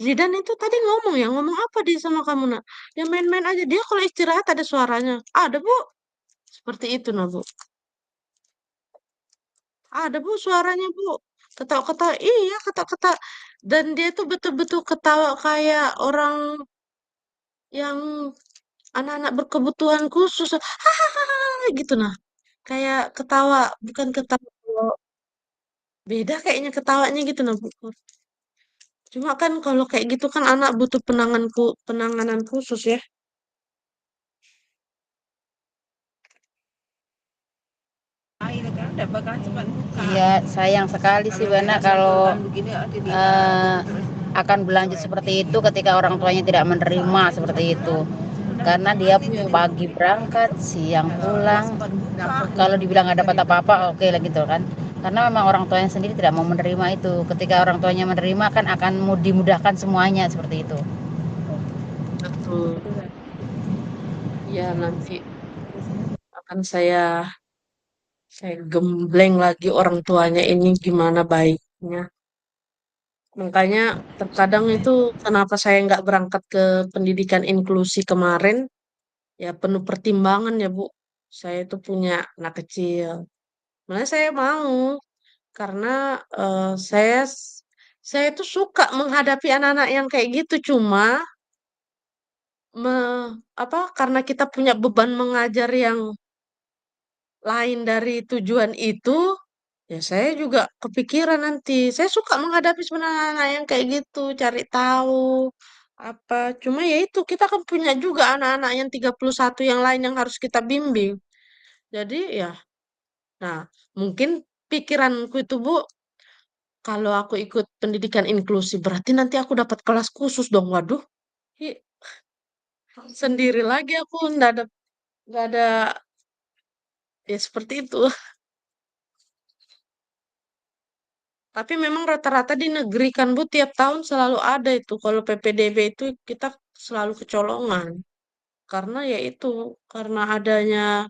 Zidan itu tadi ngomong ya, ngomong apa dia sama kamu nak? Ya main-main aja. Dia kalau istirahat ada suaranya. Ada Bu. Seperti itu nah Bu. Ada Bu suaranya Bu. Ketawa-ketawa. Iya ketawa-ketawa. Dan dia tuh betul-betul ketawa kayak orang yang anak-anak berkebutuhan khusus. Hahaha gitu nah. Kayak ketawa, bukan ketawa. Beda kayaknya ketawanya gitu nah Bu. Cuma kan kalau kayak gitu kan anak butuh penanganan khusus ya. Iya, sayang sekali sih Bana kalau akan berlanjut seperti itu ketika orang tuanya tidak menerima seperti itu. Karena dia Iya, pagi berangkat, siang pulang. Kalau dibilang nggak dapat apa-apa, oke lah gitu kan. Karena memang orang tuanya sendiri tidak mau menerima itu. Ketika orang tuanya menerima kan akan dimudahkan semuanya seperti itu. betul. Iya, nanti akan saya gembleng lagi orang tuanya ini gimana baiknya. Makanya terkadang itu kenapa saya nggak berangkat ke pendidikan inklusi kemarin, ya penuh pertimbangan ya Bu. Saya itu punya anak kecil. Makanya saya mau karena saya tuh suka menghadapi anak-anak yang kayak gitu. Cuma karena kita punya beban mengajar yang lain dari tujuan itu, ya saya juga kepikiran nanti. Saya suka menghadapi sebenarnya anak yang kayak gitu, cari tahu apa. Cuma ya itu, kita kan punya juga anak-anak yang 31 yang lain yang harus kita bimbing. Jadi ya, nah mungkin pikiranku itu Bu, kalau aku ikut pendidikan inklusi berarti nanti aku dapat kelas khusus dong. Waduh, hi, sendiri lagi aku nggak ada ya seperti itu. Tapi memang rata-rata di negeri kan Bu tiap tahun selalu ada itu. Kalau PPDB itu kita selalu kecolongan. Karena ya itu, karena adanya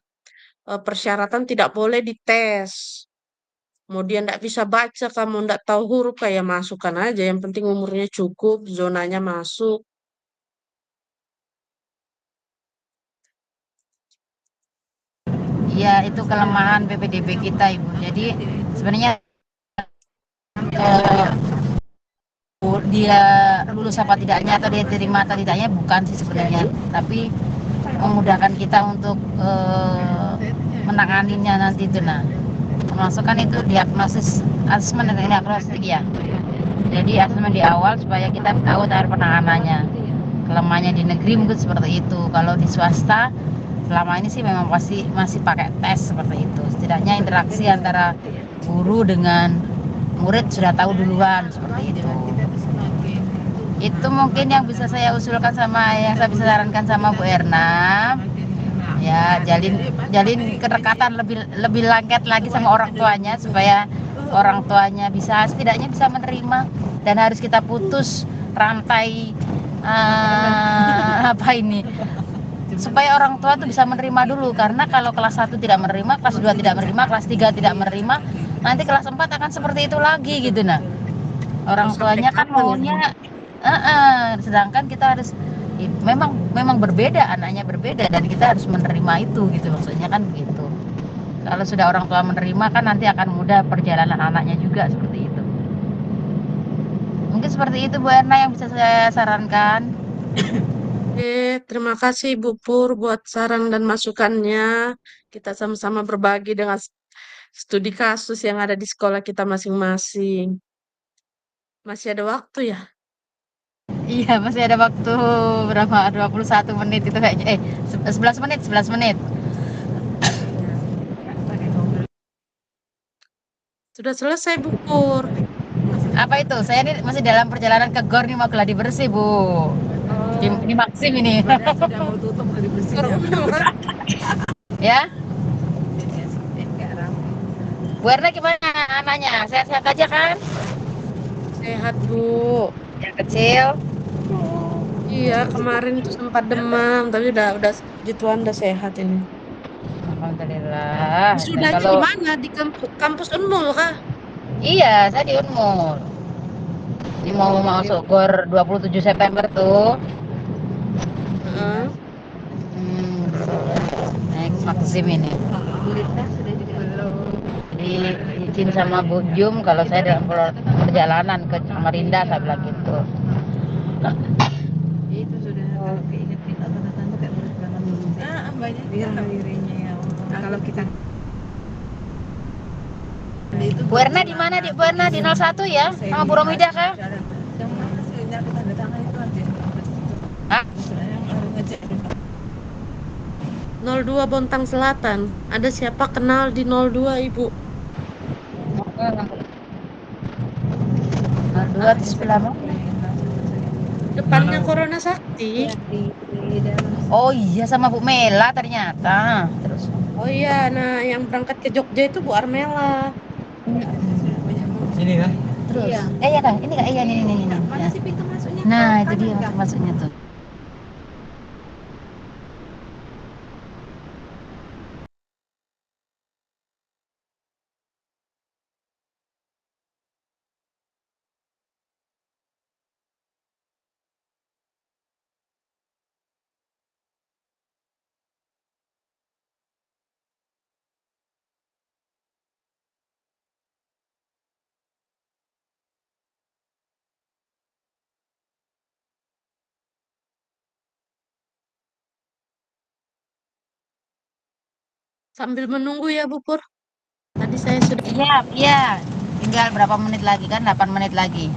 persyaratan tidak boleh dites. Mau dia nggak bisa baca, kamu nggak tahu huruf, kayak masukkan aja. Yang penting umurnya cukup, zonanya masuk. Iya, itu kelemahan PPDB kita Ibu. Jadi sebenarnya eh, dia lulus apa tidaknya atau dia terima atau tidaknya bukan sih sebenarnya, tapi memudahkan kita untuk menanganinya nanti itu. Nah, termasuk kan itu diagnosis asesmen dan diagnostik ya. Jadi asesmen di awal supaya kita tahu cara penanganannya. Kelemahannya di negeri mungkin seperti itu. Kalau di swasta selama ini sih memang pasti masih pakai tes seperti itu. Setidaknya interaksi antara guru dengan murid sudah tahu duluan seperti itu. Itu mungkin yang bisa saya usulkan sama yang saya bisa sarankan sama Bu Erna. Ya, jalin kedekatan lebih lengket lagi sama orang tuanya supaya orang tuanya setidaknya bisa menerima, dan harus kita putus rantai apa ini supaya orang tua tuh bisa menerima dulu, karena kalau kelas 1 tidak menerima, kelas 2 tidak menerima, kelas 3 tidak menerima, nanti kelas 4 akan seperti itu lagi gitu. Nah, orang tuanya kan maunya sedangkan kita harus memang berbeda, anaknya berbeda, dan kita harus menerima itu gitu, maksudnya kan begitu. Kalau sudah orang tua menerima kan nanti akan mudah perjalanan anaknya juga seperti itu. Mungkin seperti itu Bu Erna yang bisa saya sarankan. Terima kasih Bu Pur buat saran dan masukannya. Kita sama-sama berbagi dengan studi kasus yang ada di sekolah kita masing-masing. Masih ada waktu ya? Iya, masih ada waktu berapa, 21 menit itu kayaknya, 11 menit. Sudah selesai Bu Pur. Apa itu? Saya ini masih dalam perjalanan ke GOR nih, mau gladi bersih, Bu. Ini Maxim ini. Badan sudah mau tutup dari bersihnya. Ya, Bu Erna gimana anaknya? Sehat-sehat aja kan? Sehat, Bu. Yang kecil. Iya, kemarin tuh sempat demam, tapi udah puji Tuhan udah sehat ini. Alhamdulillah. Dan Wisudanya kalau di mana? Di kampus Unmul kah? iya, saya di Unmul. Ini mau masuk GOR 27 September tuh. Heeh. Naik Maxim ini. Jadi izin sama Bu Jum kalau saya dalam perjalanan ke Samarinda, saya bilang gitu. Itu sudah kalau keingetin tanda-tanda kayak banyak dirinya ya. Nah, kalau kita Bu Erna di mana, Bu Erna di 01 ya? Sama Bu Romida kah? yang mana sih nyari tanda tangan itu aja. Hah? Saya harus ngecek dulu. 02 Bontang Selatan. Ada siapa kenal di 02, Ibu? 02 di sebelah mana? Depannya Corona Sakti. Oh iya, sama Bu Mela ternyata. Terus Oh iya, nah yang berangkat ke Jogja itu Bu Armela. Ini kan? terus. Iya kah? Ini kah? Iya, ini. Mana sih pintu masuknya? Nah, itu dia masuk-masuknya tuh. Sambil menunggu ya Bu Pur. Tadi saya sudah Iya, iya. Tinggal berapa menit lagi kan? 8 menit lagi.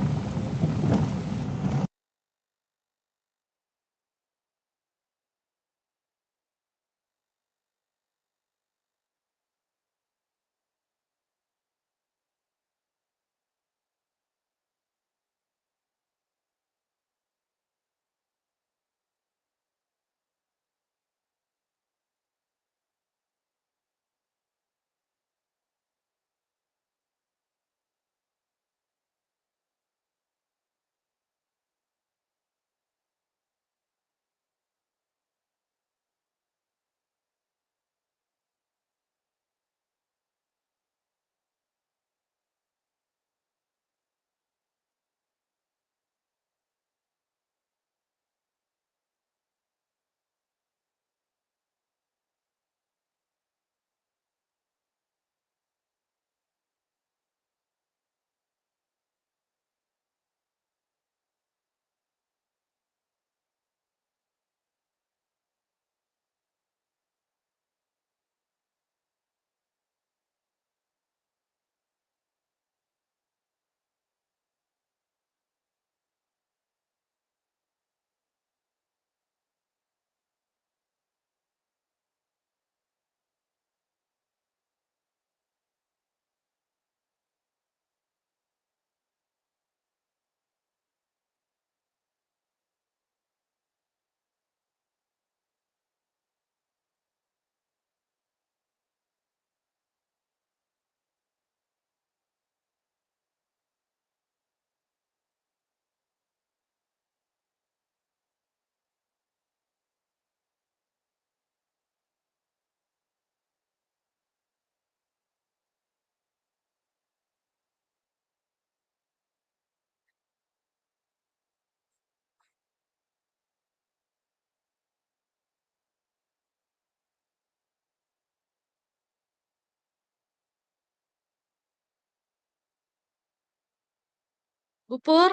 Bu Pur.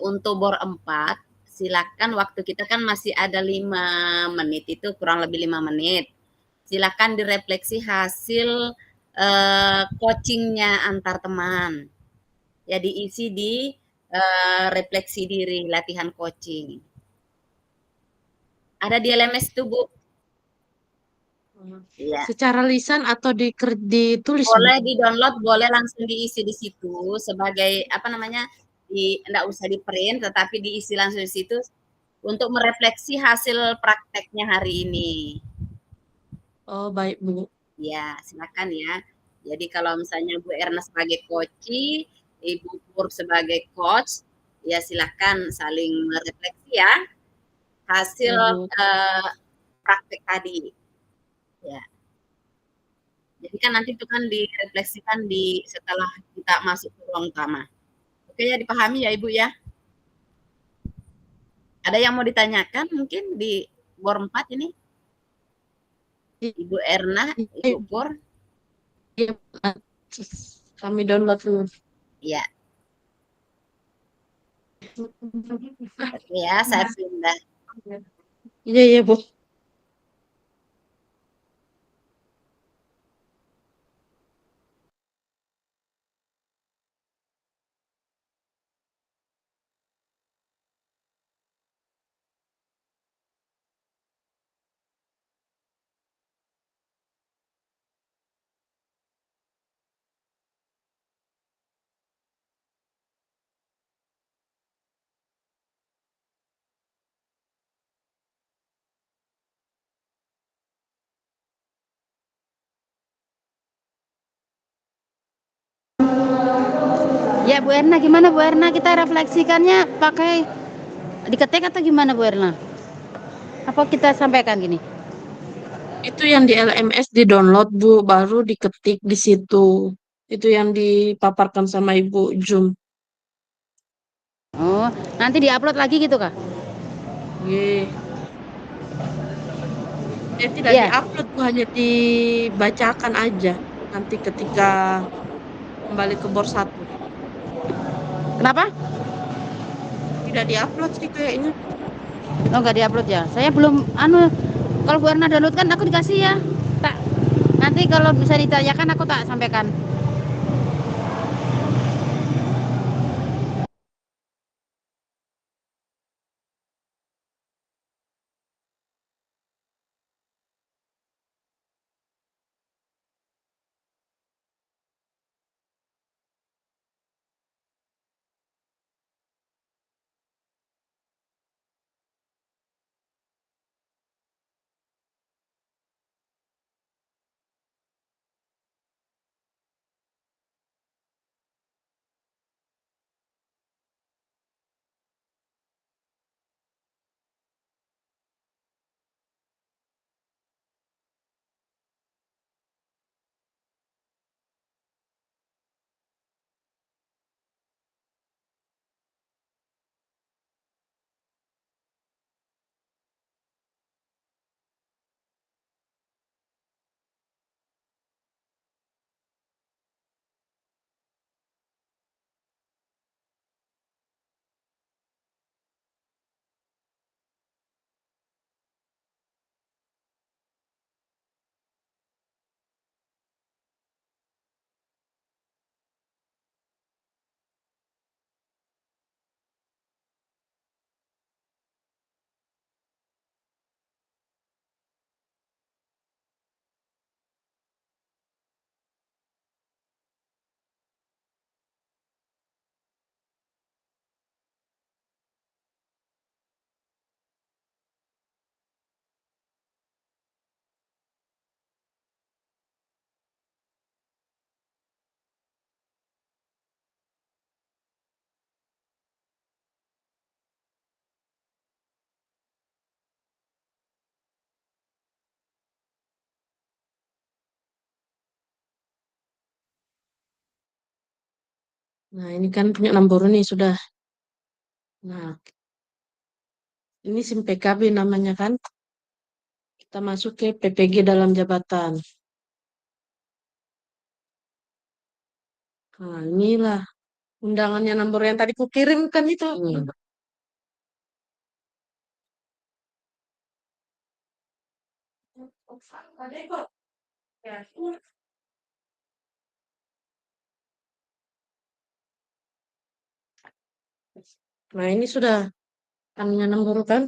Untuk bor 4, silakan, waktu kita kan masih ada 5 menit, itu kurang lebih 5 menit. Silakan direfleksi hasil coachingnya antar teman. Ya diisi di refleksi diri, latihan coaching. Ada di LMS tuh, Bu. Iya. Secara lisan atau ditulis, Bu? Boleh di-download, boleh langsung diisi di situ sebagai apa namanya? Enggak usah di-print, tetapi diisi langsung di situ untuk merefleksi hasil prakteknya hari ini. Oh, baik, Bu. Ya, silakan ya. Jadi kalau misalnya Bu Erna sebagai coach, Ibu Pur sebagai coach, ya silakan saling merefleksi ya hasil Ya, Bu. praktek tadi. Ya. Jadi kan nanti itu kan direfleksikan setelah kita masuk ke ruang utama. Oke ya, dipahami ya Ibu ya. Ada yang mau ditanyakan mungkin di bor 4 ini? Ibu Erna, Ibu Pur? Iya, kami download dulu. Iya. Oke ya, saya pindah. Iya, iya, Bu. Ya Bu Erna, gimana Bu Erna, kita refleksikannya pakai diketik atau gimana Bu Erna? Apa kita sampaikan gini? Itu yang di LMS di-download, Bu, baru diketik di situ. Itu yang dipaparkan sama Ibu Jum. Oh, nanti diupload lagi gitu kah? Ye. Tidak Iya. diupload, Bu, hanya dibacakan aja. Nanti ketika kembali ke bor 1. Kenapa? Tidak diupload sih kayaknya. Oh, nggak diupload ya. Saya belum kalau Bu Erna download kan aku dikasih ya. Tak. Nanti kalau bisa ditanyakan aku tak sampaikan. Nah, ini kan punya Namboro nih sudah. Nah, ini SIM PKB namanya kan. Kita masuk ke PPG dalam jabatan. Nah, inilah Undangannya nomor yang tadi kukirimkan itu. Nah, ini sudah kami nomor kan.